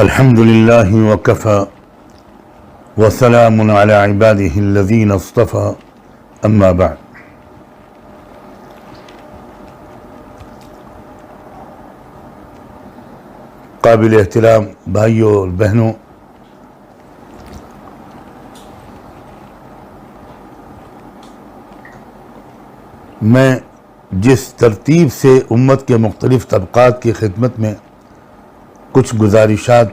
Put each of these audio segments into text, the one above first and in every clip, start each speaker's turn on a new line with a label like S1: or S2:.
S1: الحمد لله وكفى وسلام على عباده الذين اصطفى اما بعد. قابل احترام بھائیوں اور بہنوں، میں جس ترتیب سے امت کے مختلف طبقات کی خدمت میں کچھ گزارشات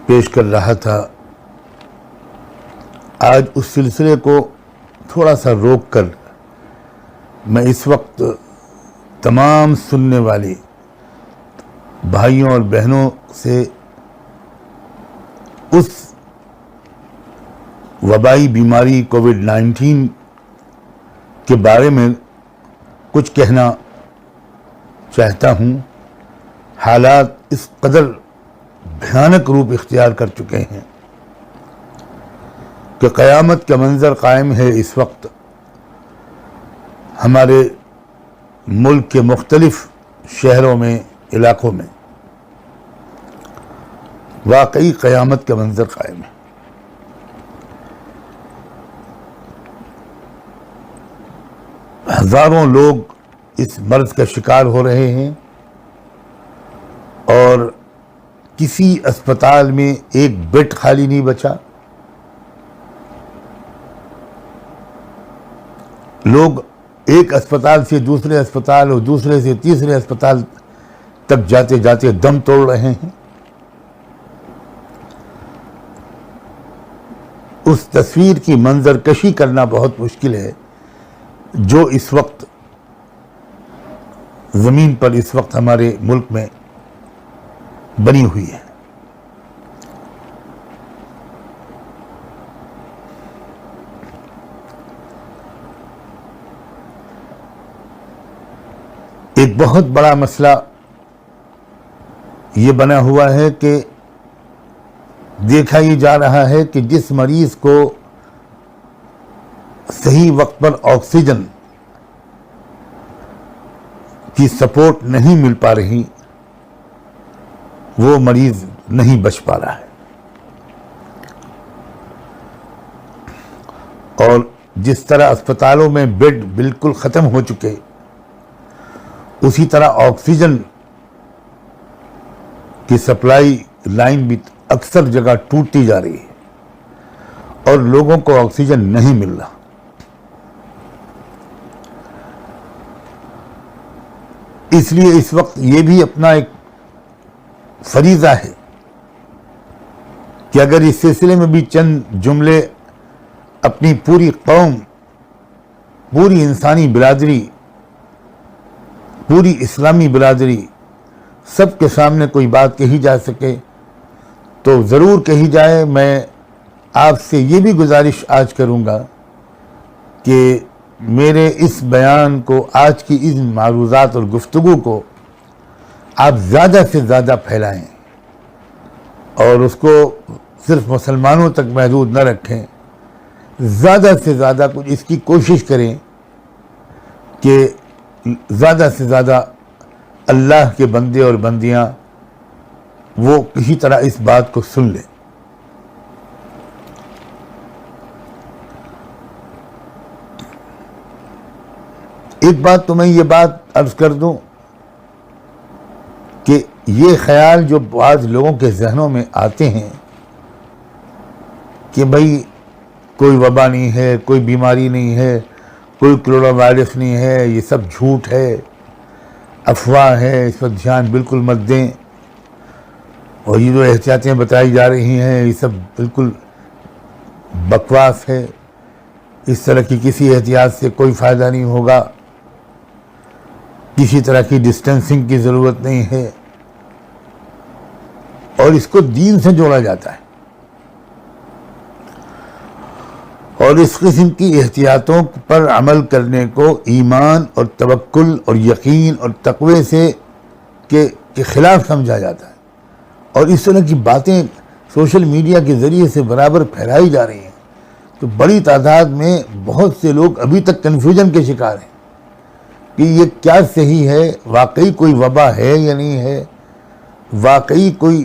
S1: پیش کر رہا تھا، آج اس سلسلے کو تھوڑا سا روک کر میں اس وقت تمام سننے والے بھائیوں اور بہنوں سے اس وبائی بیماری کووڈ-19 کے بارے میں کچھ کہنا چاہتا ہوں. حالات اس قدر بھیانک روپ اختیار کر چکے ہیں کہ قیامت کا منظر قائم ہے اس وقت ہمارے ملک کے مختلف شہروں میں، علاقوں میں. واقعی قیامت کا منظر قائم ہے. ہزاروں لوگ اس مرض کا شکار ہو رہے ہیں اور کسی اسپتال میں ایک بیڈ خالی نہیں بچا. لوگ ایک اسپتال سے دوسرے اسپتال اور دوسرے سے تیسرے اسپتال تک جاتے جاتے دم توڑ رہے ہیں. اس تصویر کی منظر کشی کرنا بہت مشکل ہے جو اس وقت زمین پر اس وقت ہمارے ملک میں بنی ہوئی ہے. ایک بہت بڑا مسئلہ یہ بنا ہوا ہے کہ دیکھا یہ جا رہا ہے کہ جس مریض کو صحیح وقت پر آکسیجن کی سپورٹ نہیں مل پا رہی، وہ مریض نہیں بچ پا رہا ہے. اور جس طرح اسپتالوں میں بیڈ بالکل ختم ہو چکے، اسی طرح آکسیجن کی سپلائی لائن بھی اکثر جگہ ٹوٹتی جا رہی ہے اور لوگوں کو آکسیجن نہیں مل رہا. اس لیے اس وقت یہ بھی اپنا ایک فریضہ ہے کہ اگر اس سلسلے میں بھی چند جملے اپنی پوری قوم، پوری انسانی برادری، پوری اسلامی برادری سب کے سامنے کوئی بات کہی جا سکے تو ضرور کہی جائے. میں آپ سے یہ بھی گزارش آج کروں گا کہ میرے اس بیان کو، آج کی ان معروضات اور گفتگو کو آپ زیادہ سے زیادہ پھیلائیں اور اس کو صرف مسلمانوں تک محدود نہ رکھیں. زیادہ سے زیادہ کچھ اس کی کوشش کریں کہ زیادہ سے زیادہ اللہ کے بندے اور بندیاں وہ کسی طرح اس بات کو سن لیں. ایک بات تو میں یہ بات عرض کر دوں کہ یہ خیال جو بعض لوگوں کے ذہنوں میں آتے ہیں کہ بھائی کوئی وبا نہیں ہے، کوئی بیماری نہیں ہے، کوئی کرونا وائرس نہیں ہے، یہ سب جھوٹ ہے، افواہ ہے، اس پر دھیان بالکل مت دیں، اور یہ جو احتیاطیں بتائی جا رہی ہیں یہ سب بالکل بکواس ہے، اس طرح کی کسی احتیاط سے کوئی فائدہ نہیں ہوگا، کسی طرح کی ڈسٹینسنگ کی ضرورت نہیں ہے، اور اس کو دین سے جوڑا جاتا ہے. اور اس قسم کی احتیاطوں پر عمل کرنے کو ایمان اور توکل اور یقین اور تقوی سے کے خلاف سمجھا جاتا ہے. اور اس طرح کی باتیں سوشل میڈیا کے ذریعے سے برابر پھیلائی جا رہی ہیں تو بڑی تعداد میں بہت سے لوگ ابھی تک کنفیوژن کے شکار ہیں کہ یہ کیا صحیح ہے، واقعی کوئی وبا ہے یا نہیں ہے، واقعی کوئی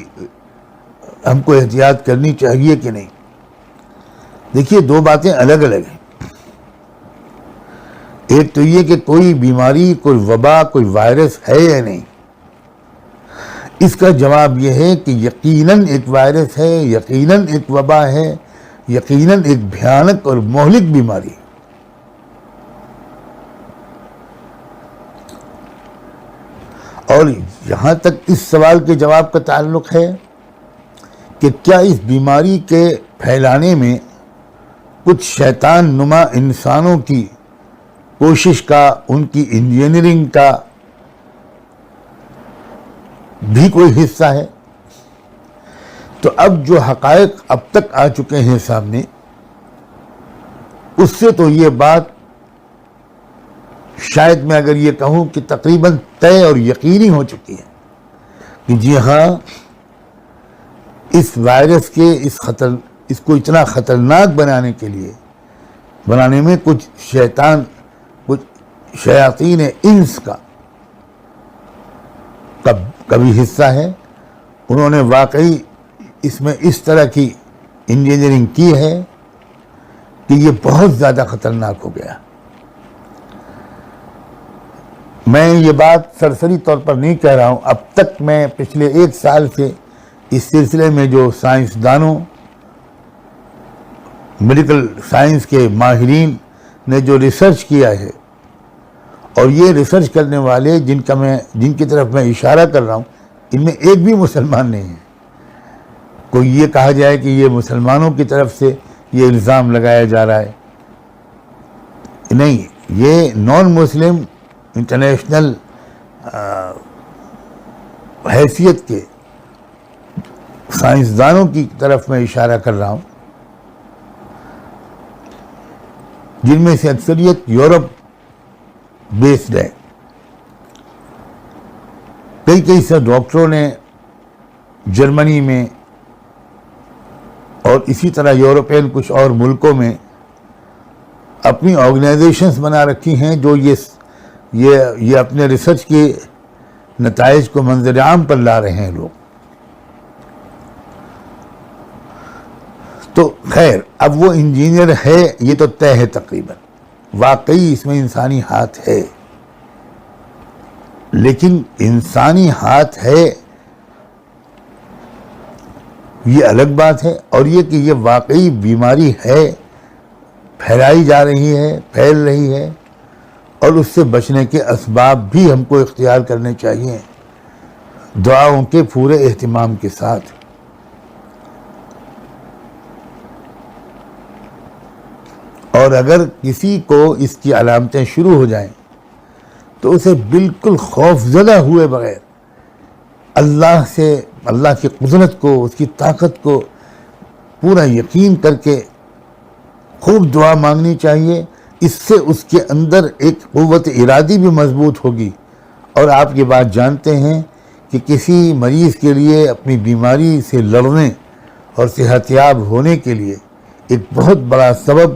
S1: ہم کو احتیاط کرنی چاہیے کہ نہیں؟ دیکھیے، دو باتیں الگ الگ ہیں. ایک تو یہ کہ کوئی بیماری، کوئی وبا، کوئی وائرس ہے یا نہیں. اس کا جواب یہ ہے کہ یقیناً ایک وائرس ہے، یقیناً ایک وبا ہے، یقیناً ایک بھیانک اور مہلک بیماری. اور یہاں تک اس سوال کے جواب کا تعلق ہے کہ کیا اس بیماری کے پھیلانے میں کچھ شیطان نما انسانوں کی کوشش کا، ان کی انجینئرنگ کا بھی کوئی حصہ ہے؟ تو اب جو حقائق اب تک آ چکے ہیں سامنے، اس سے تو یہ بات شاید میں اگر یہ کہوں کہ تقریباً طے اور یقینی ہو چکی ہے کہ جی ہاں، اس وائرس کے اس کو اتنا خطرناک بنانے میں کچھ شیاطین انس کا کبھی حصہ ہے. انہوں نے واقعی اس میں اس طرح کی انجینئرنگ کی ہے کہ یہ بہت زیادہ خطرناک ہو گیا. میں یہ بات سرسری طور پر نہیں کہہ رہا ہوں. اب تک میں پچھلے 1 سال سے اس سلسلے میں جو سائنسدانوں، میڈیکل سائنس کے ماہرین نے جو ریسرچ کیا ہے، اور یہ ریسرچ کرنے والے جن کی طرف میں اشارہ کر رہا ہوں، ان میں ایک بھی مسلمان نہیں ہے. کوئی یہ کہا جائے کہ یہ مسلمانوں کی طرف سے یہ الزام لگایا جا رہا ہے، نہیں. یہ نان مسلم انٹرنیشنل حیثیت کے سائنسدانوں کی طرف میں اشارہ کر رہا ہوں، جن میں سے اکثریت یورپ بیسڈ ہے. کئی سے ڈاکٹروں نے جرمنی میں اور اسی طرح یورپین کچھ اور ملکوں میں اپنی آرگنائزیشنز بنا رکھی ہیں جو یہ اپنے ریسرچ کے نتائج کو منظر عام پر لا رہے ہیں لوگ. تو خیر، اب وہ انجینئر ہے، یہ تو طے ہے تقریباً، واقعی اس میں انسانی ہاتھ ہے. لیکن انسانی ہاتھ ہے یہ الگ بات ہے، اور یہ کہ یہ واقعی بیماری ہے، پھیلائی جا رہی ہے، پھیل رہی ہے، اور اس سے بچنے کے اسباب بھی ہم کو اختیار کرنے چاہیے دعاؤں کے پورے اہتمام کے ساتھ. اور اگر کسی کو اس کی علامتیں شروع ہو جائیں تو اسے بالکل خوف زدہ ہوئے بغیر اللہ کی قدرت کو، اس کی طاقت کو پورا یقین کر کے خوب دعا مانگنی چاہیے. اس سے اس کے اندر ایک قوت ارادی بھی مضبوط ہوگی. اور آپ یہ بات جانتے ہیں کہ کسی مریض کے لیے اپنی بیماری سے لڑنے اور صحت یاب ہونے کے لیے ایک بہت بڑا سبب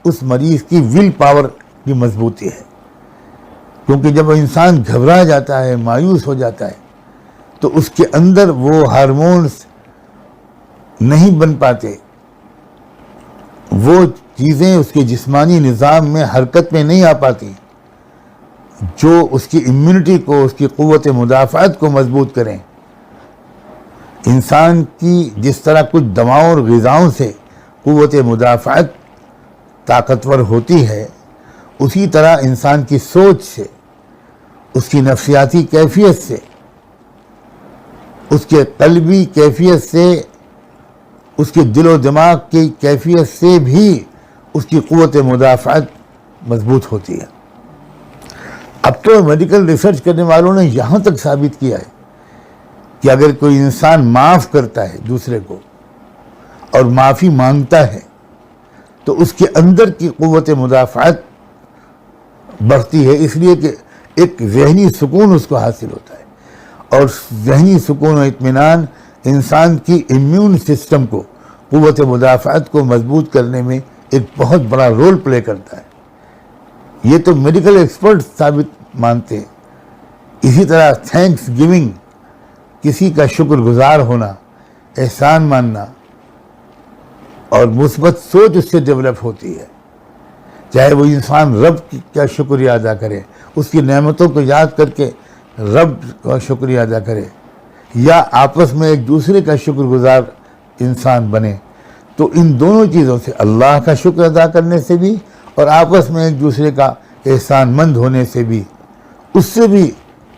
S1: اس مریض کی ول پاور کی مضبوطی ہے. کیونکہ جب انسان گھبرا جاتا ہے، مایوس ہو جاتا ہے، تو اس کے اندر وہ ہارمونز نہیں بن پاتے، وہ چیزیں اس کے جسمانی نظام میں حرکت میں نہیں آ پاتی جو اس کی امیونٹی کو، اس کی قوت مدافعت کو مضبوط کریں. انسان کی جس طرح کچھ دواؤں اور غذاؤں سے قوت مدافعت طاقتور ہوتی ہے، اسی طرح انسان کی سوچ سے، اس کی نفسیاتی کیفیت سے، اس کے قلبی کیفیت سے، اس کے دل و دماغ کی کیفیت سے بھی اس کی قوت مدافعت مضبوط ہوتی ہے. اب تو میڈیکل ریسرچ کرنے والوں نے یہاں تک ثابت کیا ہے کہ اگر کوئی انسان معاف کرتا ہے دوسرے کو اور معافی مانگتا ہے تو اس کے اندر کی قوت مدافعت بڑھتی ہے، اس لیے کہ ایک ذہنی سکون اس کو حاصل ہوتا ہے. اور ذہنی سکون و اطمینان انسان کی امیون سسٹم کو، قوت مدافعت کو مضبوط کرنے میں ایک بہت بڑا رول پلے کرتا ہے. یہ تو میڈیکل ایکسپرٹ ثابت مانتے ہیں. اسی طرح تھینکس گیونگ، کسی کا شکر گزار ہونا، احسان ماننا اور مثبت سوچ اس سے ڈیولپ ہوتی ہے. چاہے وہ انسان رب کا شکریہ ادا کرے, اس کی نعمتوں کو یاد کر کے رب کا شکریہ ادا کرے, یا آپس میں ایک دوسرے کا شکر گزار انسان بنے, تو ان دونوں چیزوں سے, اللہ کا شکر ادا کرنے سے بھی اور آپس میں ایک دوسرے کا احسان مند ہونے سے بھی, اس سے بھی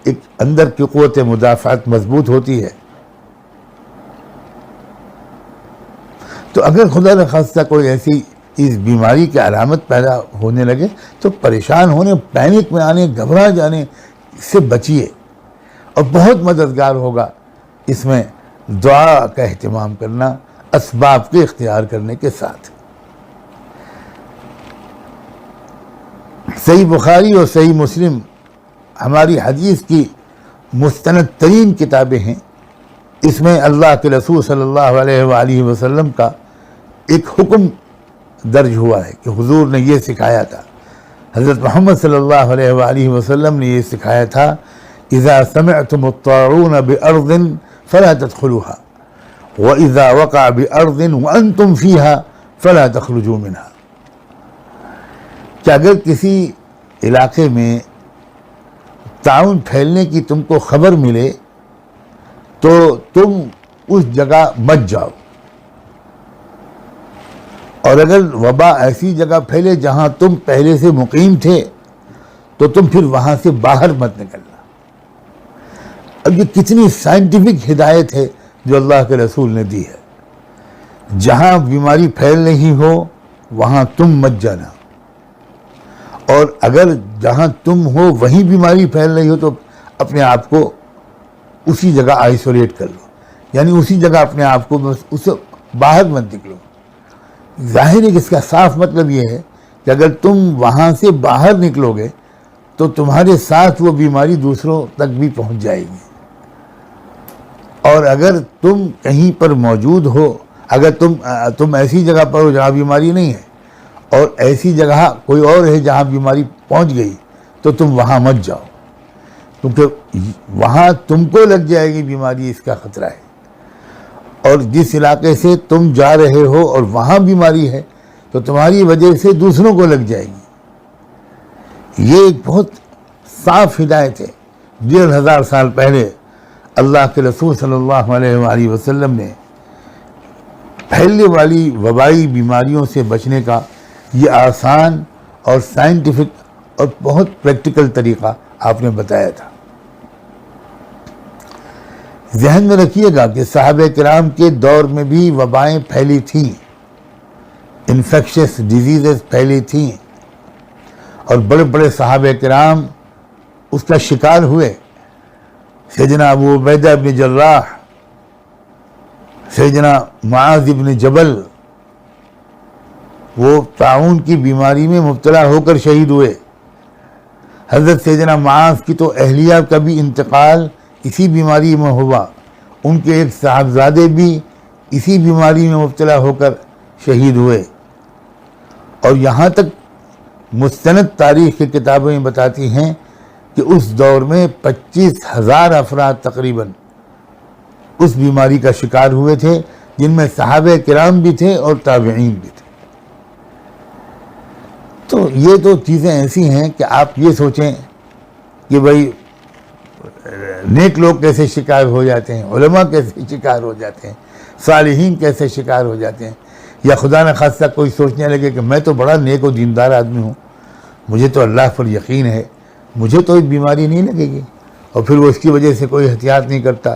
S1: ایک اندر کی قوت مدافعت مضبوط ہوتی ہے. تو اگر خدا نخواستہ کوئی ایسی اس بیماری کی علامت پیدا ہونے لگے تو پریشان ہونے, پینک میں آنے, گھبرا جانے سے بچیے, اور بہت مددگار ہوگا اس میں دعا کا اہتمام کرنا اسباب کے اختیار کرنے کے ساتھ. صحیح بخاری اور صحیح مسلم ہماری حدیث کی مستند ترین کتابیں ہیں. اس میں اللہ کے رسول صلی اللہ علیہ وآلہ وسلم کا ایک حکم درج ہوا ہے کہ حضور نے یہ سکھایا تھا, حضرت محمد صلی اللہ علیہ وآلہ وسلم نے یہ سکھایا تھا, اذا سمعتم الطاعون بأرض فلا تدخلوها واذا وقع بأرض وانتم فيها فلا تخرجوا منها. کہ اگر کسی علاقے میں طاعون پھیلنے کی تم کو خبر ملے تو تم اس جگہ مت جاؤ, اور اگر وبا ایسی جگہ پھیلے جہاں تم پہلے سے مقیم تھے تو تم پھر وہاں سے باہر مت نکلنا. اب یہ کتنی سائنٹیفک ہدایت ہے جو اللہ کے رسول نے دی ہے. جہاں بیماری پھیل رہی ہو وہاں تم مت جانا, اور اگر جہاں تم ہو وہیں بیماری پھیل رہی ہو تو اپنے آپ کو اسی جگہ آئسولیٹ کر لو, یعنی اسی جگہ اپنے آپ کو بس اس سے باہر مت نکلو. ظاہر ہے کہ اس کا صاف مطلب یہ ہے کہ اگر تم وہاں سے باہر نکلو گے تو تمہارے ساتھ وہ بیماری دوسروں تک بھی پہنچ جائے گی, اور اگر تم کہیں پر موجود ہو, اگر تم ایسی جگہ پر ہو جہاں بیماری نہیں ہے اور ایسی جگہ کوئی اور ہے جہاں بیماری پہنچ گئی تو تم وہاں مت جاؤ, کیونکہ وہاں تم کو لگ جائے گی بیماری, اس کا خطرہ ہے. اور جس علاقے سے تم جا رہے ہو اور وہاں بیماری ہے تو تمہاری وجہ سے دوسروں کو لگ جائے گی. یہ ایک بہت صاف ہدایت ہے. 1500 سال پہلے اللہ کے رسول صلی اللہ علیہ وآلہ وسلم نے پھیلنے والی وبائی بیماریوں سے بچنے کا یہ آسان اور سائنٹیفک اور بہت پریکٹیکل طریقہ آپ نے بتایا تھا. ذہن میں رکھیے گا کہ صحابہ کرام کے دور میں بھی وبائیں پھیلی تھیں, انفیکشس ڈیزیزز پھیلی تھیں, اور بڑے بڑے صحابہ کرام اس کا شکار ہوئے. سیدنا ابو عبیدہ بن جراح, سیدنا معاذ بن جبل, وہ طاعون کی بیماری میں مبتلا ہو کر شہید ہوئے. حضرت سیدنا معاذ کی تو اہلیہ کا بھی انتقال اسی بیماری میں ہوا, ان کے ایک صاحبزادے بھی اسی بیماری میں مبتلا ہو کر شہید ہوئے. اور یہاں تک مستند تاریخ کی کتابیں بتاتی ہیں کہ اس دور میں 25,000 افراد تقریباً اس بیماری کا شکار ہوئے تھے, جن میں صحابہ کرام بھی تھے اور تابعین بھی تھے. تو یہ تو چیزیں ایسی ہیں کہ آپ یہ سوچیں کہ بھائی نیک لوگ کیسے شکار ہو جاتے ہیں, علماء کیسے شکار ہو جاتے ہیں, صالحین کیسے شکار ہو جاتے ہیں, یا خدا نہ خواستہ کوئی سوچنے لگے کہ میں تو بڑا نیک و دیندار آدمی ہوں, مجھے تو اللہ پر یقین ہے, مجھے تو بیماری نہیں لگے گی, اور پھر وہ اس کی وجہ سے کوئی احتیاط نہیں کرتا,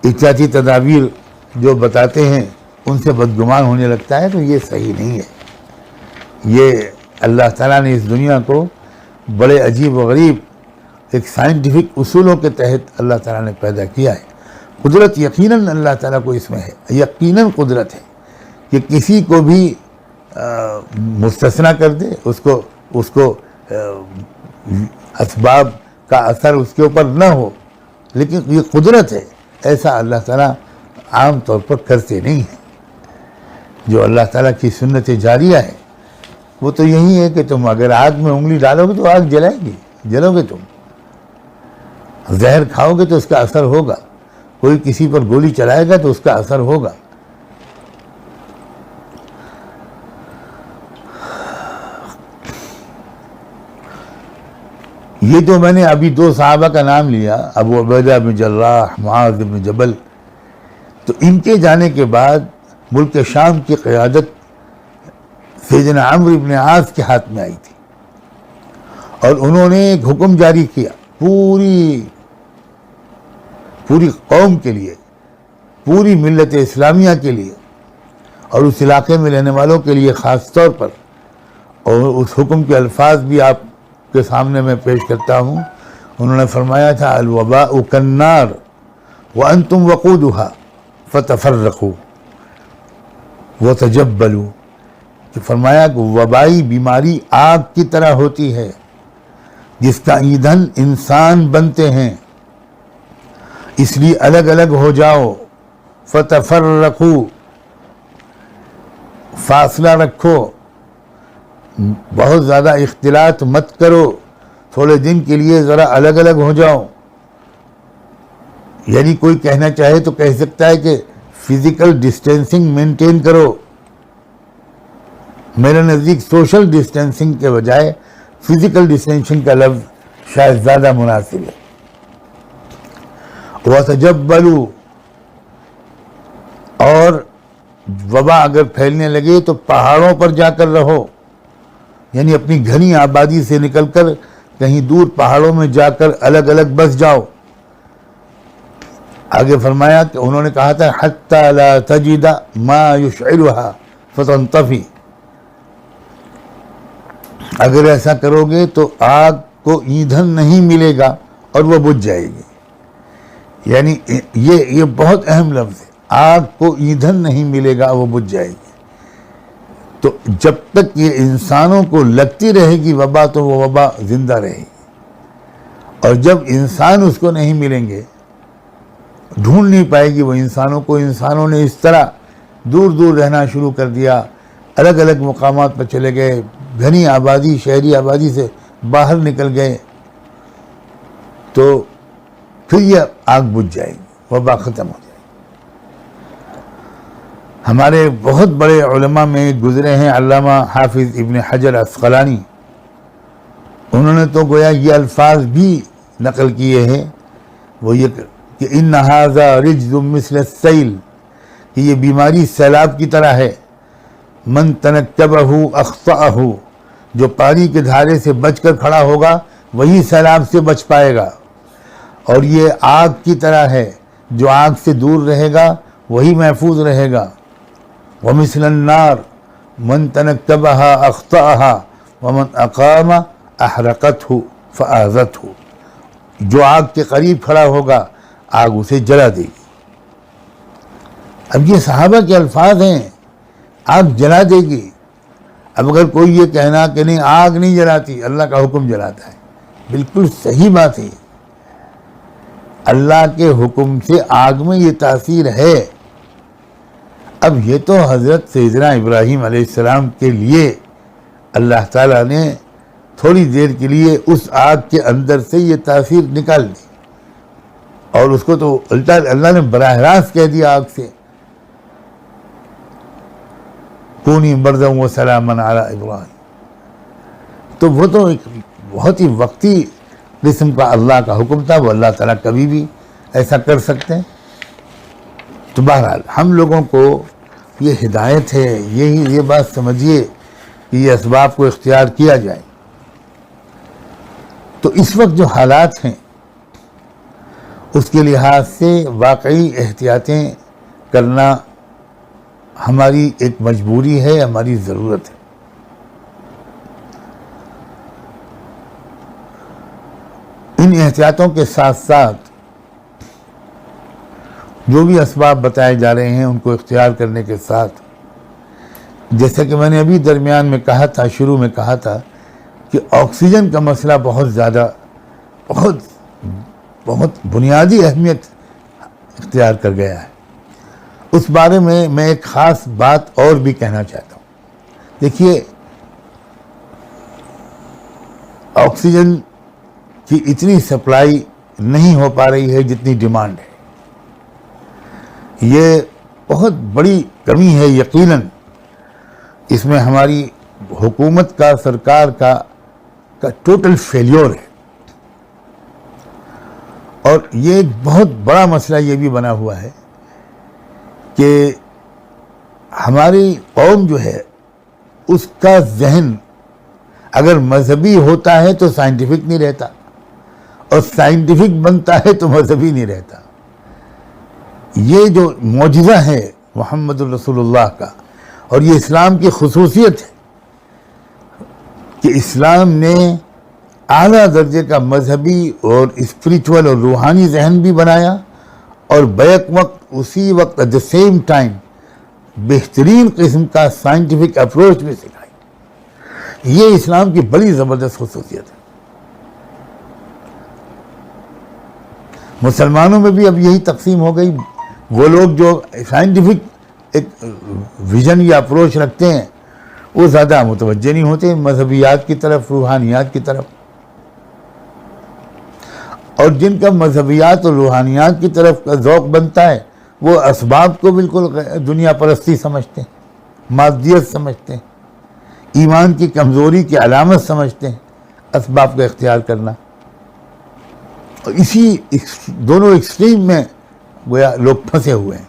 S1: احتیاطی تدابیر جو بتاتے ہیں ان سے بدگمان ہونے لگتا ہے. تو یہ صحیح نہیں ہے. یہ اللہ تعالیٰ نے اس دنیا کو بڑے عجیب و غریب ایک سائنٹیفک اصولوں کے تحت اللہ تعالیٰ نے پیدا کیا ہے. قدرت یقیناً اللہ تعالیٰ کو اس میں ہے, یقیناً قدرت ہے کہ کسی کو بھی مستثنا کر دے, اس کو اسباب کا اثر اس کے اوپر نہ ہو, لیکن یہ قدرت ہے. ایسا اللہ تعالیٰ عام طور پر کرتے نہیں ہیں. جو اللہ تعالیٰ کی سنت جاریہ ہے وہ تو یہی ہے کہ تم اگر آگ میں انگلی ڈالو گے تو آگ جلائے گی, جلو گے تم. زہر کھاؤ گے تو اس کا اثر ہوگا, کوئی کسی پر گولی چلائے گا تو اس کا اثر ہوگا. یہ جو میں نے ابھی 2 صحابہ کا نام لیا، ابو عبیدہ بن جراح، معاذ بن جبل، تو ان کے جانے کے بعد ملک شام کی قیادت سیدنا عمرو بن عاص کے ہاتھ میں آئی تھی، اور انہوں نے ایک حکم جاری کیا پوری قوم کے لیے، پوری ملت اسلامیہ کے لیے، اور اس علاقے میں رہنے والوں کے لیے خاص طور پر. اور اس حکم کے الفاظ بھی آپ کے سامنے میں پیش کرتا ہوں. انہوں نے فرمایا تھا الوباء کالنار وانتم وقودها فتفرقوا وتجبلوا، کہ فرمایا کہ وبائی بیماری آگ کی طرح ہوتی ہے جس کا ایندھن انسان بنتے ہیں، اس لیے الگ الگ ہو جاؤ. فتفرقوا، فاصلہ رکھو، بہت زیادہ اختلاط مت کرو، تھوڑے دن کے لیے ذرا الگ الگ ہو جاؤ. یعنی کوئی کہنا چاہے تو کہہ سکتا ہے کہ فزیکل ڈسٹینسنگ مینٹین کرو. میرے نزدیک سوشل ڈسٹینسنگ کے بجائے فزیکل ڈسٹینسنگ کا لفظ شاید زیادہ مناسب ہے. وَتَجَبَّلُوا، اور وبا اگر پھیلنے لگے تو پہاڑوں پر جا کر رہو، یعنی اپنی گھنی آبادی سے نکل کر کہیں دور پہاڑوں میں جا کر الگ الگ بس جاؤ. آگے فرمایا کہ انہوں نے کہا تھا حَتَّى لَا تَجِدَ مَا يُشْعِلُهَا فَتَنْطَفِي، اگر ایسا کرو گے تو آگ کو ایندھن نہیں ملے گا اور وہ بجھ جائے گی. یعنی یہ بہت اہم لفظ ہے، آگ کو ایندھن نہیں ملے گا وہ بجھ جائے گی. تو جب تک یہ انسانوں کو لگتی رہے گی وبا تو وہ وبا زندہ رہے گی، اور جب انسان اس کو نہیں ملیں گے، ڈھونڈ نہیں پائے گی وہ انسانوں کو. انسانوں نے اس طرح دور دور رہنا شروع کر دیا، الگ الگ مقامات پر چلے گئے، گھنی آبادی شہری آبادی سے باہر نکل گئے، تو پھر یہ آگ بجھ جائے گی، وبا ختم ہو جائے گی. ہمارے بہت بڑے علماء میں گزرے ہیں علامہ حافظ ابن حجر عسقلانی، انہوں نے تو گویا یہ الفاظ بھی نقل کیے ہیں، وہ یہ کہ ان ھذا رجز مثل السیل، کہ یہ بیماری سیلاب کی طرح ہے. من تنکبہ اخطأہ، جو پانی کے دھارے سے بچ کر کھڑا ہوگا وہی سیلاب سے بچ پائے گا. اور یہ آگ کی طرح ہے، جو آگ سے دور رہے گا وہی محفوظ رہے گا. ومثل النار من تنکبها اخطأها ومن اقام احرقته فآذته، جو آگ کے قریب کھڑا ہوگا آگ اسے جلا دے گی. اب یہ صحابہ کے الفاظ ہیں، آگ جلا دے گی. اب اگر کوئی یہ کہنا کہ نہیں آگ نہیں جلاتی، اللہ کا حکم جلاتا ہے، بالکل صحیح بات ہے. اللہ کے حکم سے آگ میں یہ تاثیر ہے. اب یہ تو حضرت سیدنا ابراہیم علیہ السلام کے لیے اللہ تعالیٰ نے تھوڑی دیر کے لیے اس آگ کے اندر سے یہ تاثیر نکال دی، اور اس کو تو الٹا اللہ نے براہ راست کہہ دیا آگ سے کونی بردا وسلاما علی ابراہیم. تو وہ تو ایک بہت ہی وقتی قسم کا اللہ کا حکم تھا، وہ اللہ تعالیٰ کبھی بھی ایسا کر سکتے ہیں. تو بہرحال ہم لوگوں کو یہ ہدایت ہے، یہ بات سمجھیے کہ یہ اسباب کو اختیار کیا جائے. تو اس وقت جو حالات ہیں اس کے لحاظ سے واقعی احتیاطیں کرنا ہماری ایک مجبوری ہے، ہماری ضرورت ہے. ان احتیاطوں کے ساتھ ساتھ جو بھی اسباب بتائے جا رہے ہیں ان کو اختیار کرنے کے ساتھ، جیسا کہ میں نے ابھی درمیان میں کہا تھا، شروع میں کہا تھا کہ آکسیجن کا مسئلہ بہت زیادہ بہت بنیادی اہمیت اختیار کر گیا ہے. اس بارے میں ایک خاص بات اور بھی کہنا چاہتا ہوں. دیکھیے، آکسیجن کی اتنی سپلائی نہیں ہو پا رہی ہے جتنی ڈیمانڈ ہے. یہ بہت بڑی کمی ہے یقیناً. اس میں ہماری حکومت کا، سرکار کا ٹوٹل فیلیور ہے. اور یہ ایک بہت بڑا مسئلہ یہ بھی بنا ہوا ہے کہ ہماری قوم جو ہے اس کا ذہن اگر مذہبی ہوتا ہے تو سائنٹیفک نہیں رہتا، اور سائنٹیفک بنتا ہے تو مذہبی نہیں رہتا. یہ جو معجزہ ہے محمد الرسول اللہ کا، اور یہ اسلام کی خصوصیت ہے کہ اسلام نے اعلیٰ درجے کا مذہبی اور اسپریچول اور روحانی ذہن بھی بنایا، اور بیک وقت اسی وقت ایٹ دا سیم ٹائم بہترین قسم کا سائنٹیفک اپروچ بھی سکھائی. یہ اسلام کی بڑی زبردست خصوصیت ہے. مسلمانوں میں بھی اب یہی تقسیم ہو گئی. وہ لوگ جو سائنٹیفک ایک ویژن یا اپروچ رکھتے ہیں وہ زیادہ متوجہ نہیں ہوتے مذہبیات کی طرف، روحانیات کی طرف. اور جن کا مذہبیات اور روحانیات کی طرف کا ذوق بنتا ہے وہ اسباب کو بالکل دنیا پرستی سمجھتے ہیں، مادیت سمجھتے ہیں، ایمان کی کمزوری کی علامت سمجھتے ہیں اسباب کا اختیار کرنا. اور اسی دونوں ایکسٹریم میں گویا لوگ پھنسے ہوئے ہیں.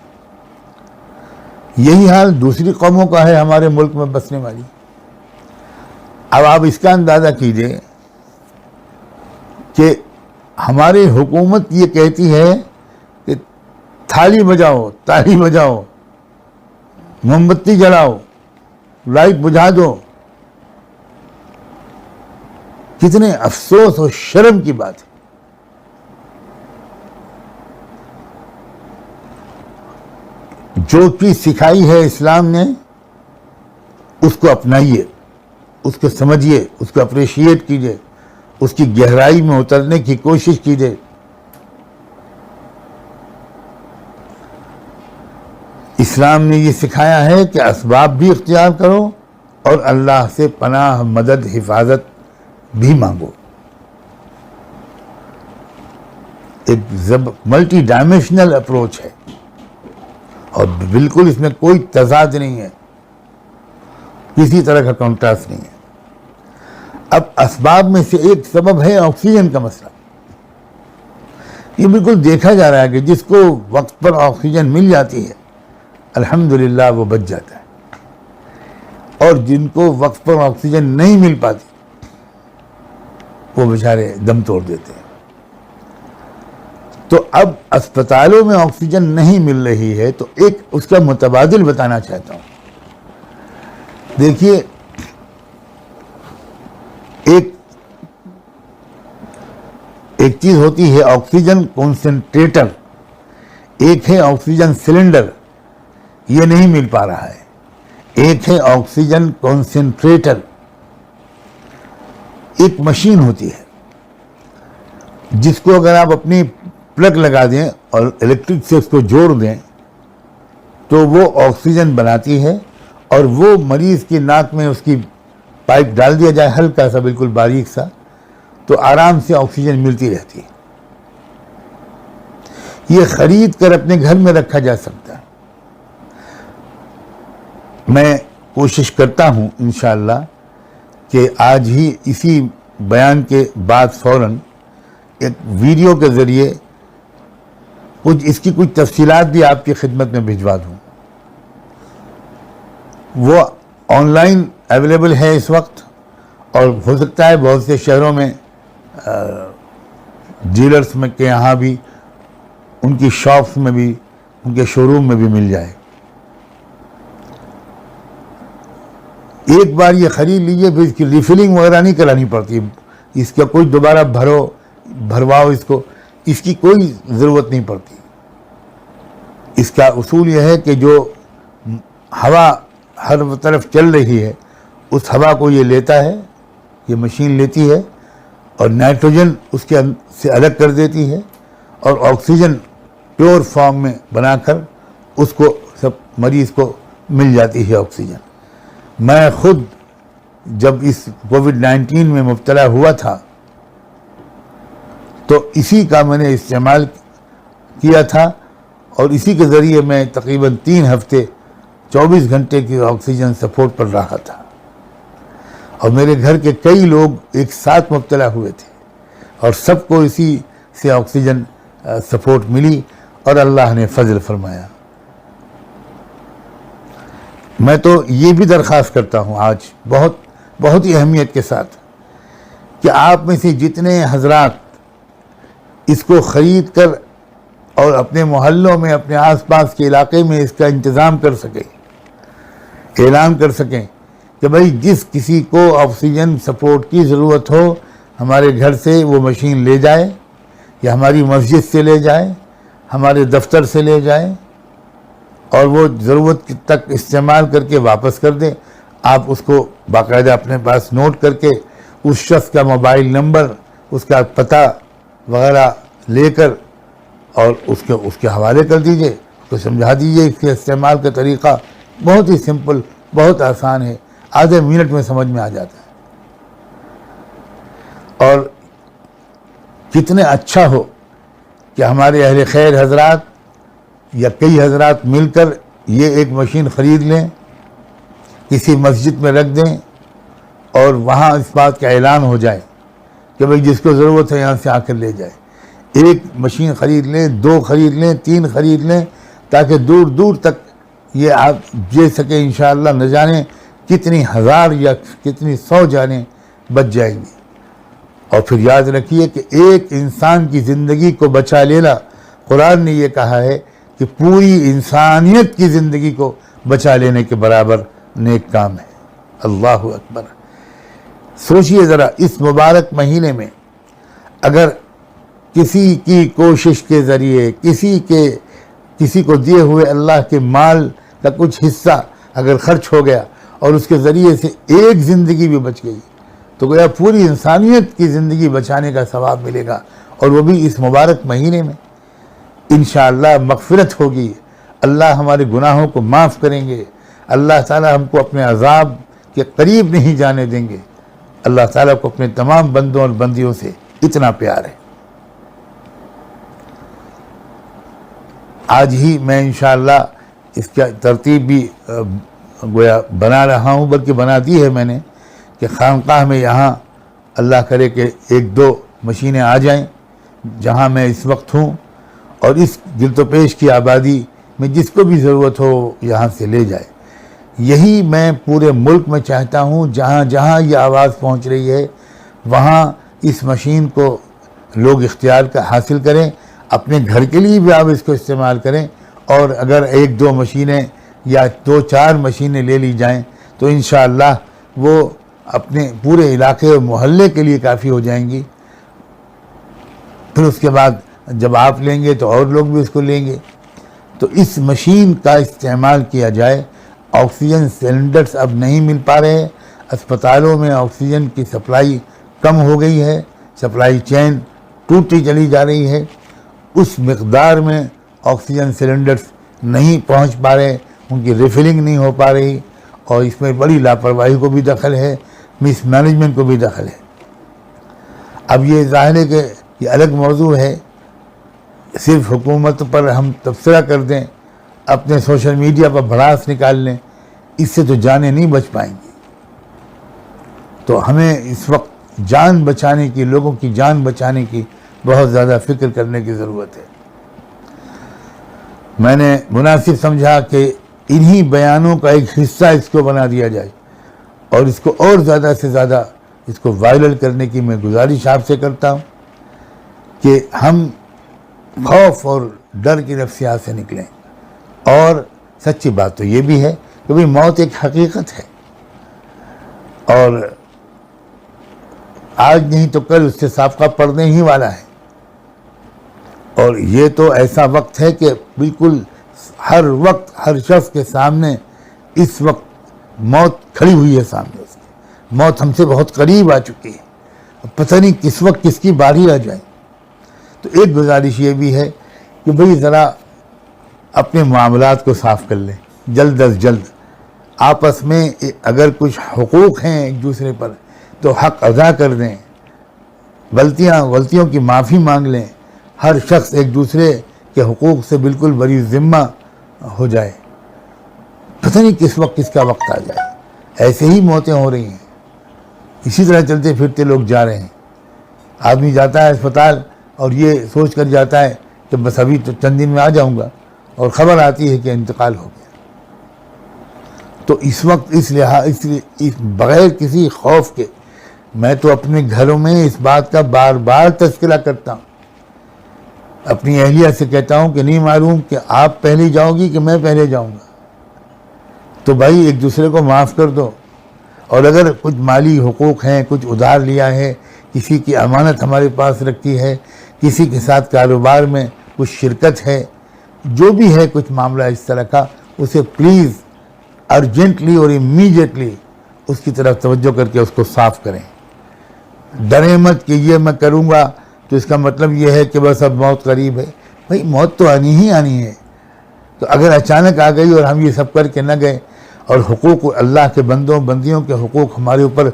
S1: یہی حال دوسری قوموں کا ہے ہمارے ملک میں بسنے والی. اب آپ اس کا اندازہ کیجئے کہ ہماری حکومت یہ کہتی ہے کہ تھالی بجاؤ، تالی بجاؤ، موم بتی جلاؤ، لائٹ بجھا دو. کتنے افسوس اور شرم کی بات ہے. جو چیز سکھائی ہے اسلام نے اس کو اپنائیے، اس کو سمجھیے، اس کو اپریشیٹ کیجئے، اس کی گہرائی میں اترنے کی کوشش کیجئے. اسلام نے یہ سکھایا ہے کہ اسباب بھی اختیار کرو اور اللہ سے پناہ، مدد، حفاظت بھی مانگو. ایک ملٹی ڈائمینشنل اپروچ ہے اور بالکل اس میں کوئی تضاد نہیں ہے، کسی طرح کا کنٹراسٹ نہیں ہے. اب اسباب میں سے ایک سبب ہے آکسیجن کا مسئلہ. یہ بالکل دیکھا جا رہا ہے کہ جس کو وقت پر آکسیجن مل جاتی ہے الحمدللہ وہ بچ جاتا ہے، اور جن کو وقت پر آکسیجن نہیں مل پاتی وہ بیچارے دم توڑ دیتے ہیں. تو اب اسپتالوں میں آکسیجن نہیں مل رہی ہے تو ایک اس کا متبادل بتانا چاہتا ہوں. دیکھیے، ایک چیز ہوتی ہے آکسیجن کنسنٹریٹر، ایک ہے آکسیجن سلنڈر، یہ نہیں مل پا رہا ہے. ایک ہے آکسیجن کنسنٹریٹر، ایک مشین ہوتی ہے جس کو اگر آپ اپنی پلگ لگا دیں اور الیکٹرک سے اس کو جوڑ دیں تو وہ آکسیجن بناتی ہے، اور وہ مریض کی ناک میں اس کی پائپ ڈال دیا جائے ہلکا سا، بالکل باریک سا، تو آرام سے آکسیجن ملتی رہتی ہے. یہ خرید کر اپنے گھر میں رکھا جا سکتا ہے. میں کوشش کرتا ہوں انشاءاللہ کہ آج ہی اسی بیان کے بعد فوراً ایک ویڈیو کے ذریعے اس کی کچھ تفصیلات بھی آپ کی خدمت میں بھجوا دوں. وہ آن لائن اویلیبل ہے اس وقت، اور ہو سکتا ہے بہت سے شہروں میں ڈیلرز میں کے یہاں بھی، ان کی شاپس میں بھی، ان کے شو روم میں بھی مل جائے. ایک بار یہ خرید لیجئے، پھر اس کی ریفلنگ وغیرہ نہیں کرانی پڑتی، اس کا کوئی دوبارہ بھرواؤ، اس کی کوئی ضرورت نہیں پڑتی. اس کا اصول یہ ہے کہ جو ہوا ہر طرف چل رہی ہے اس ہوا کو یہ لیتا ہے، یہ مشین لیتی ہے، اور نائٹروجن اس کے سے الگ کر دیتی ہے، اور آکسیجن پیور فارم میں بنا کر اس کو سب مریض کو مل جاتی ہے آکسیجن. میں خود جب اس کووڈ-19 میں مبتلا ہوا تھا تو اسی کا میں نے استعمال کیا تھا، اور اسی کے ذریعے میں تقریباً 3 ہفتے 24 گھنٹے کی آکسیجن سپورٹ پر رہا تھا، اور میرے گھر کے کئی لوگ ایک ساتھ مبتلا ہوئے تھے، اور سب کو اسی سے آکسیجن سپورٹ ملی، اور اللہ نے فضل فرمایا۔ میں تو یہ بھی درخواست کرتا ہوں آج بہت ہی اہمیت کے ساتھ کہ آپ میں سے جتنے حضرات اس کو خرید کر اور اپنے محلوں میں، اپنے آس پاس کے علاقے میں اس کا انتظام کر سکیں، اعلان کر سکیں کہ بھائی جس کسی کو آکسیجن سپورٹ کی ضرورت ہو ہمارے گھر سے وہ مشین لے جائے، یا ہماری مسجد سے لے جائے، ہمارے دفتر سے لے جائے، اور وہ ضرورت تک استعمال کر کے واپس کر دیں۔ آپ اس کو باقاعدہ اپنے پاس نوٹ کر کے اس شخص کا موبائل نمبر، اس کا پتہ وغیرہ لے کر اور اس کے حوالے کر دیجئے، اس کو سمجھا دیجئے۔ اس کے استعمال کا طریقہ بہت ہی سمپل، بہت آسان ہے، آدھے منٹ میں سمجھ میں آ جاتا ہے۔ اور کتنے اچھا ہو کہ ہمارے اہل خیر حضرات یا کئی حضرات مل کر یہ ایک مشین خرید لیں، کسی مسجد میں رکھ دیں، اور وہاں اس بات کا اعلان ہو جائے کہ بھئی جس کو ضرورت ہے یہاں سے آ کر لے جائے۔ ایک مشین خرید لیں، 2 خرید لیں، 3 خرید لیں، تاکہ دور دور تک یہ آپ دے سکیں۔ انشاءاللہ نہ جانے کتنی ہزار یا کتنی 100 جانیں بچ جائیں گی۔ اور پھر یاد رکھیے کہ ایک انسان کی زندگی کو بچا لینا، قرآن نے یہ کہا ہے کہ پوری انسانیت کی زندگی کو بچا لینے کے برابر نیک کام ہے۔ اللہ اکبر۔ سوچئے ذرا اس مبارک مہینے میں اگر کسی کی کوشش کے ذریعے کسی کو دیے ہوئے اللہ کے مال کا کچھ حصہ اگر خرچ ہو گیا اور اس کے ذریعے سے ایک زندگی بھی بچ گئی، تو گویا پوری انسانیت کی زندگی بچانے کا ثواب ملے گا، اور وہ بھی اس مبارک مہینے میں۔ انشاءاللہ مغفرت ہوگی، اللہ ہمارے گناہوں کو معاف کریں گے، اللہ تعالی ہم کو اپنے عذاب کے قریب نہیں جانے دیں گے۔ اللہ تعالیٰ کو اپنے تمام بندوں اور بندیوں سے اتنا پیار ہے۔ آج ہی میں انشاءاللہ اس کا ترتیب بھی گویا بنا رہا ہوں، بلکہ بنا دی ہے میں نے، کہ خانقاہ میں یہاں اللہ کرے کہ 1-2 مشینیں آ جائیں جہاں میں اس وقت ہوں، اور اس گرد و پیش کی آبادی میں جس کو بھی ضرورت ہو یہاں سے لے جائے۔ یہی میں پورے ملک میں چاہتا ہوں، جہاں جہاں یہ آواز پہنچ رہی ہے وہاں اس مشین کو لوگ اختیار کا حاصل کریں، اپنے گھر کے لیے بھی آپ اس کو استعمال کریں، اور اگر 1-2 مشینیں یا 2-4 مشینیں لے لی جائیں تو انشاءاللہ وہ اپنے پورے علاقے اور محلے کے لیے کافی ہو جائیں گی۔ پھر اس کے بعد جب آپ لیں گے تو اور لوگ بھی اس کو لیں گے۔ تو اس مشین کا استعمال کیا جائے۔ آکسیجن سلنڈرز اب نہیں مل پا رہے، اسپتالوں میں آکسیجن کی سپلائی کم ہو گئی ہے، سپلائی چین ٹوٹتی چلی جا رہی ہے، اس مقدار میں آکسیجن سلنڈرز نہیں پہنچ پا رہے، ان کی ریفلنگ نہیں ہو پا رہی، اور اس میں بڑی لاپرواہی کو بھی دخل ہے، مس مینجمنٹ کو بھی دخل ہے۔ اب یہ ظاہر ہے کہ یہ الگ موضوع ہے، صرف حکومت پر ہم تبصرہ کر دیں، اپنے سوشل میڈیا پر بھڑاس نکال لیں، اس سے تو جانیں نہیں بچ پائیں گی۔ تو ہمیں اس وقت جان بچانے کی، لوگوں کی جان بچانے کی بہت زیادہ فکر کرنے کی ضرورت ہے۔ میں نے مناسب سمجھا کہ انہی بیانوں کا ایک حصہ اس کو بنا دیا جائے، اور اس کو اور زیادہ سے زیادہ اس کو وائرل کرنے کی میں گزارش آپ سے کرتا ہوں کہ ہم خوف اور ڈر کی نفسیات سے نکلیں۔ اور سچی بات تو یہ بھی ہے کہ بھئی موت ایک حقیقت ہے، اور آج نہیں تو کل اس سے سابقہ پڑنے ہی والا ہے، اور یہ تو ایسا وقت ہے کہ بالکل ہر وقت ہر شخص کے سامنے اس وقت موت کھڑی ہوئی ہے سامنے اس کے، موت ہم سے بہت قریب آ چکی ہے، پتہ نہیں کس وقت کس کی باری آ جائے۔ تو ایک گزارش یہ بھی ہے کہ بھئی ذرا اپنے معاملات کو صاف کر لیں، جلد از جلد آپس میں اگر کچھ حقوق ہیں ایک دوسرے پر تو حق ادا کر دیں، غلطیوں کی معافی مانگ لیں، ہر شخص ایک دوسرے کے حقوق سے بالکل بری ذمہ ہو جائے. پتہ نہیں کس وقت کس کا وقت آ جائے. ایسے ہی موتیں ہو رہی ہیں, اسی طرح چلتے پھرتے لوگ جا رہے ہیں. آدمی جاتا ہے اسپتال اور یہ سوچ کر جاتا ہے کہ بس ابھی تو چند دن میں آ جاؤں گا, اور خبر آتی ہے کہ انتقال ہو گیا. تو اس وقت اس بغیر کسی خوف کے میں تو اپنے گھروں میں اس بات کا بار بار تذکرہ کرتا ہوں. اپنی اہلیہ سے کہتا ہوں کہ نہیں معلوم کہ آپ پہلے جاؤ گی کہ میں پہلے جاؤں گا, تو بھائی ایک دوسرے کو معاف کر دو. اور اگر کچھ مالی حقوق ہیں, کچھ ادھار لیا ہے, کسی کی امانت ہمارے پاس رکھی ہے, کسی کے ساتھ کاروبار میں کچھ شرکت ہے, جو بھی ہے کچھ معاملہ اس طرح کا, اسے پلیز ارجنٹلی اور امیڈیٹلی اس کی طرف توجہ کر کے اس کو صاف کریں. ڈریں مت کہ یہ میں کروں گا تو اس کا مطلب یہ ہے کہ بس اب موت قریب ہے. بھائی موت تو آنی ہی آنی ہے. تو اگر اچانک آ گئی اور ہم یہ سب کر کے نہ گئے اور حقوق اللہ کے بندیوں کے حقوق ہمارے اوپر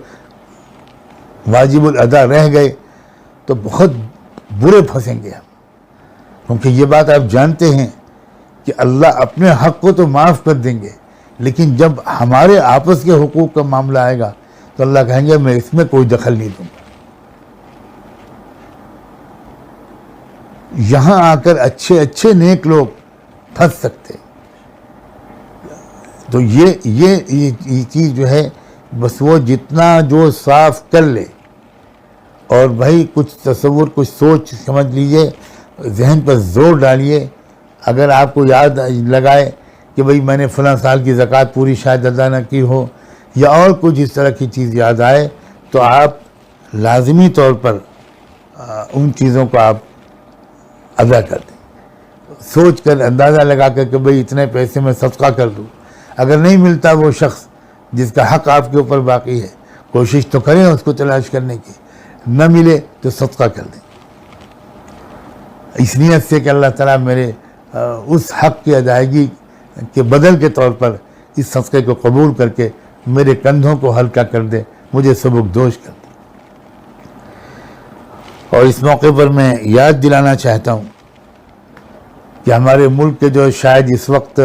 S1: واجب الادا رہ گئے تو بہت برے پھنسیں گے ہم. کیونکہ یہ بات آپ جانتے ہیں کہ اللہ اپنے حق کو تو معاف کر دیں گے, لیکن جب ہمارے آپس کے حقوق کا معاملہ آئے گا تو اللہ کہیں گے میں اس میں کوئی دخل نہیں دوں گا. یہاں آ کر اچھے نیک لوگ پھنس سکتے. تو یہ چیز جو ہے بس وہ جتنا جو صاف کر لے, اور بھائی کچھ تصور کچھ سوچ سمجھ لیجئے, ذہن پر زور ڈالیے. اگر آپ کو یاد لگائے کہ بھئی میں نے فلاں سال کی زکوٰۃ پوری شاید ادا نہ کی ہو, یا اور کچھ اس طرح کی چیز یاد آئے, تو آپ لازمی طور پر ان چیزوں کو آپ ادا کر دیں. سوچ کر اندازہ لگا کر کہ بھئی اتنے پیسے میں صدقہ کر دوں. اگر نہیں ملتا وہ شخص جس کا حق آپ کے اوپر باقی ہے, کوشش تو کریں اس کو تلاش کرنے کی. نہ ملے تو صدقہ کر دیں, اس نیت سے کہ اللہ تعالیٰ میرے اس حق کی ادائیگی کے بدل کے طور پر اس صدقے کو قبول کر کے میرے کندھوں کو ہلکا کر دے, مجھے سبکدوش کر دے. اور اس موقع پر میں یاد دلانا چاہتا ہوں کہ ہمارے ملک کے جو شاید اس وقت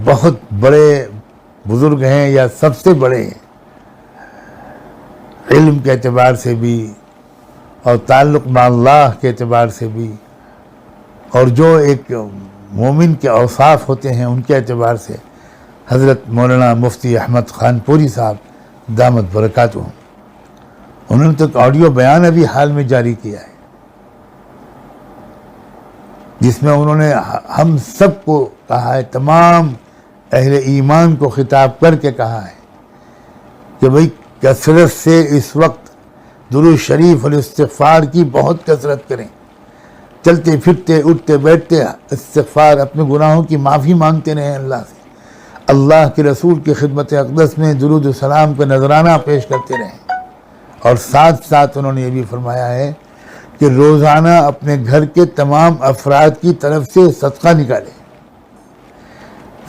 S1: بہت بڑے بزرگ ہیں یا سب سے بڑے ہیں, علم کے اعتبار سے بھی اور تعلق مع اللہ کے اعتبار سے بھی, اور جو ایک مومن کے اوصاف ہوتے ہیں ان کے اعتبار سے, حضرت مولانا مفتی احمد خان پوری صاحب دامت برکاتہ, انہوں نے تو ایک آڈیو بیان ابھی حال میں جاری کیا ہے جس میں انہوں نے ہم سب کو کہا ہے, تمام اہل ایمان کو خطاب کر کے کہا ہے کہ بھئی کثرت سے اس وقت درود شریف اور استغفار کی بہت کثرت کریں. چلتے پھرتے اٹھتے بیٹھتے استغفار, اپنے گناہوں کی معافی مانگتے رہیں اللہ سے, اللہ کے رسول کی خدمت اقدس میں درود و سلام کا نذرانہ پیش کرتے رہیں. اور ساتھ ساتھ انہوں نے یہ بھی فرمایا ہے کہ روزانہ اپنے گھر کے تمام افراد کی طرف سے صدقہ نکالیں.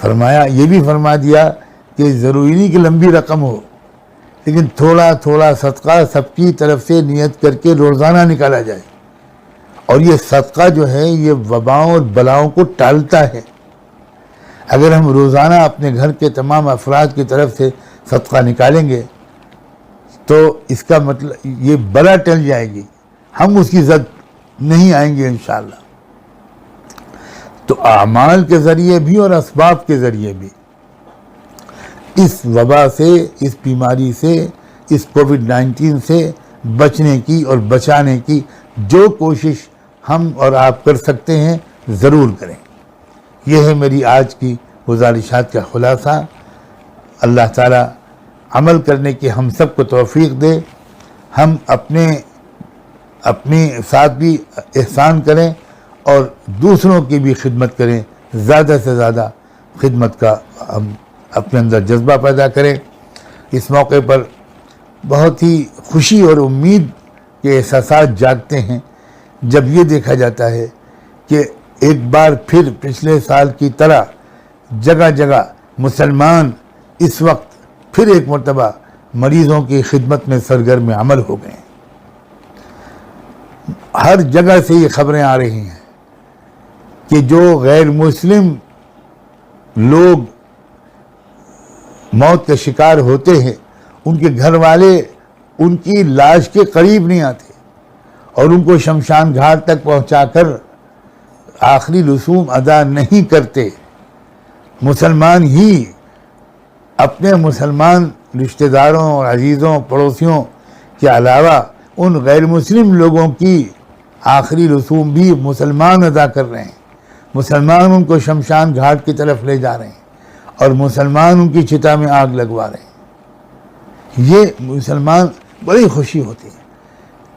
S1: فرمایا, یہ بھی فرما دیا کہ ضروری نہیں کہ لمبی رقم ہو, لیکن تھوڑا تھوڑا صدقہ سب کی طرف سے نیت کر کے روزانہ نکالا جائے. اور یہ صدقہ جو ہے یہ وباؤں اور بلاؤں کو ٹالتا ہے. اگر ہم روزانہ اپنے گھر کے تمام افراد کی طرف سے صدقہ نکالیں گے تو اس کا مطلب یہ بلا ٹل جائے گی, ہم اس کی زد نہیں آئیں گے انشاءاللہ. تو اعمال کے ذریعے بھی اور اسباب کے ذریعے بھی اس وبا سے, اس بیماری سے, اس کووڈ-19 سے بچنے کی اور بچانے کی جو کوشش ہم اور آپ کر سکتے ہیں ضرور کریں. یہ ہے میری آج کی گزارشات کا خلاصہ. اللہ تعالیٰ عمل کرنے کی ہم سب کو توفیق دے. ہم اپنے ساتھ بھی احسان کریں اور دوسروں کی بھی خدمت کریں. زیادہ سے زیادہ خدمت کا ہم اپنے اندر جذبہ پیدا کریں. اس موقع پر بہت ہی خوشی اور امید کے احساسات جاگتے ہیں جب یہ دیکھا جاتا ہے کہ ایک بار پھر پچھلے سال کی طرح جگہ جگہ مسلمان اس وقت پھر ایک مرتبہ مریضوں کی خدمت میں سرگرم عمل ہو گئے ہیں. ہر جگہ سے یہ خبریں آ رہی ہیں کہ جو غیر مسلم لوگ موت کا شکار ہوتے ہیں ان کے گھر والے ان کی لاش کے قریب نہیں آتے اور ان کو شمشان گھاٹ تک پہنچا کر آخری رسوم ادا نہیں کرتے. مسلمان ہی اپنے مسلمان رشتہ داروں اور عزیزوں پڑوسیوں کے علاوہ ان غیر مسلم لوگوں کی آخری رسوم بھی مسلمان ادا کر رہے ہیں. مسلمان ان کو شمشان گھاٹ کی طرف لے جا رہے ہیں اور مسلمان ان کی چتا میں آگ لگوا رہے ہیں. یہ مسلمان بڑی خوشی ہوتی ہے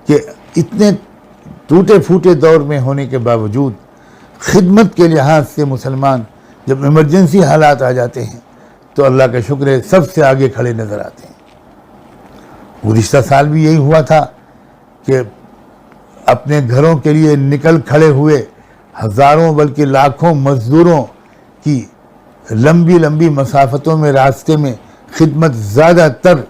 S1: کہ اتنے ٹوٹے پھوٹے دور میں ہونے کے باوجود خدمت کے لحاظ سے مسلمان جب ایمرجنسی حالات آ جاتے ہیں تو اللہ کا شکر ہے سب سے آگے کھڑے نظر آتے ہیں. گزشتہ سال بھی یہی ہوا تھا کہ اپنے گھروں کے لیے نکل کھڑے ہوئے ہزاروں بلکہ لاکھوں مزدوروں کی لمبی لمبی مسافتوں میں راستے میں خدمت زیادہ تر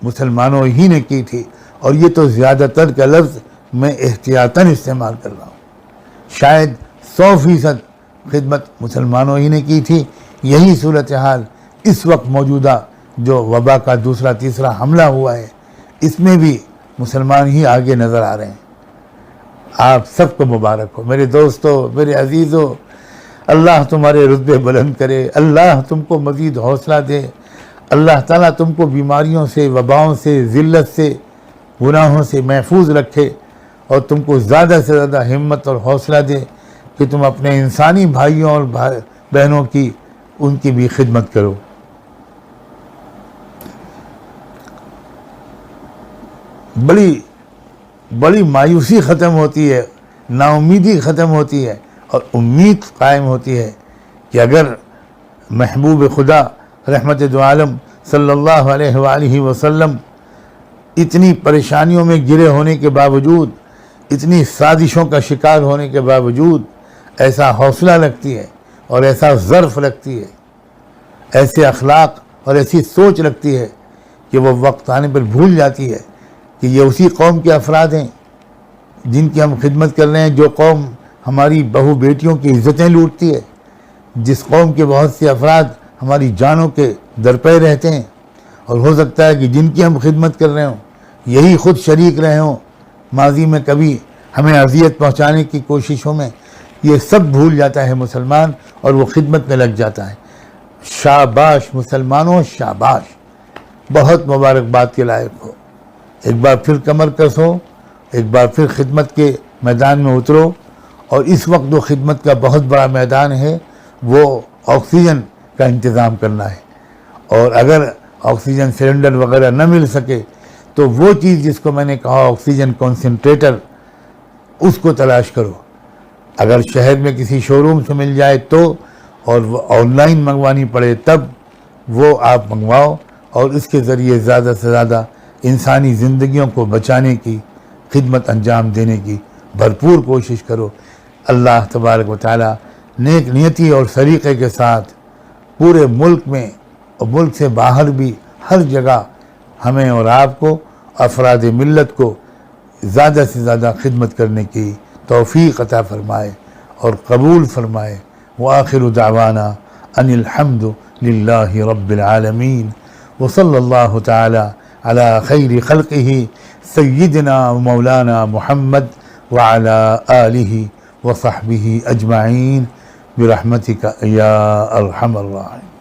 S1: مسلمانوں ہی نے کی تھی. اور یہ تو زیادہ تر کا لفظ میں احتیاطاً استعمال کر رہا ہوں. شاید 100% خدمت مسلمانوں ہی نے کی تھی. یہی صورتحال اس وقت موجودہ جو وبا کا دوسرا تیسرا حملہ ہوا ہے اس میں بھی مسلمان ہی آگے نظر آ رہے ہیں. آپ سب کو مبارک ہو میرے دوستو، میرے عزیزو. اللہ تمہارے رتبے بلند کرے، اللہ تم کو مزید حوصلہ دے، اللہ تعالیٰ تم کو بیماریوں سے، وباؤں سے، ذلت سے، گناہوں سے محفوظ رکھے اور تم کو زیادہ سے زیادہ ہمت اور حوصلہ دے کہ تم اپنے انسانی بھائیوں اور بہنوں کی ان کی بھی خدمت کرو. بڑی مایوسی ختم ہوتی ہے، نا امیدی ختم ہوتی ہے اور امید قائم ہوتی ہے کہ اگر محبوب خدا رحمت دو عالم صلی اللہ علیہ وآلہ وسلم اتنی پریشانیوں میں گرے ہونے کے باوجود، اتنی سازشوں کا شکار ہونے کے باوجود ایسا حوصلہ رکھتی ہے اور ایسا ظرف رکھتی ہے، ایسے اخلاق اور ایسی سوچ رکھتی ہے کہ وہ وقت آنے پر بھول جاتی ہے کہ یہ اسی قوم کے افراد ہیں جن کی ہم خدمت کر رہے ہیں، جو قوم ہماری بہو بیٹیوں کی عزتیں لوٹتی ہے، جس قوم کے بہت سے افراد ہماری جانوں کے درپے رہتے ہیں. اور ہو سکتا ہے کہ جن کی ہم خدمت کر رہے ہوں یہی خود شریک رہے ہوں ماضی میں کبھی ہمیں اذیت پہنچانے کی کوششوں میں. یہ سب بھول جاتا ہے مسلمان اور وہ خدمت میں لگ جاتا ہے. شاباش مسلمانوں، شاباش، بہت مبارکباد کے لائق ہو. ایک بار پھر کمر کسو، ایک بار پھر خدمت کے میدان میں اترو. اور اس وقت جو خدمت کا بہت بڑا میدان ہے وہ آکسیجن کا انتظام کرنا ہے. اور اگر آکسیجن سلنڈر وغیرہ نہ مل سکے تو وہ چیز جس کو میں نے کہا آکسیجن کنسنٹریٹر، اس کو تلاش کرو. اگر شہر میں کسی شو روم سے مل جائے تو، اور وہ آن لائن منگوانی پڑے تب وہ آپ منگواؤ اور اس کے ذریعے زیادہ سے زیادہ انسانی زندگیوں کو بچانے کی خدمت انجام دینے کی بھرپور کوشش کرو. اللہ تبارک و تعالی نیک نیتی اور سلیقے کے ساتھ پورے ملک میں اور ملک سے باہر بھی ہر جگہ ہمیں اور آپ کو، افراد ملت کو زیادہ سے زیادہ خدمت کرنے کی توفیق عطا فرمائے اور قبول فرمائے. وآخر دعوانا ان الحمد للہ رب العالمین وصلی اللہ تعالی علی خیر خلقہ سیدنا مولانا محمد وعلی آلہ وصحبہ اجمعین برحمتک یا ارحم الراحمین.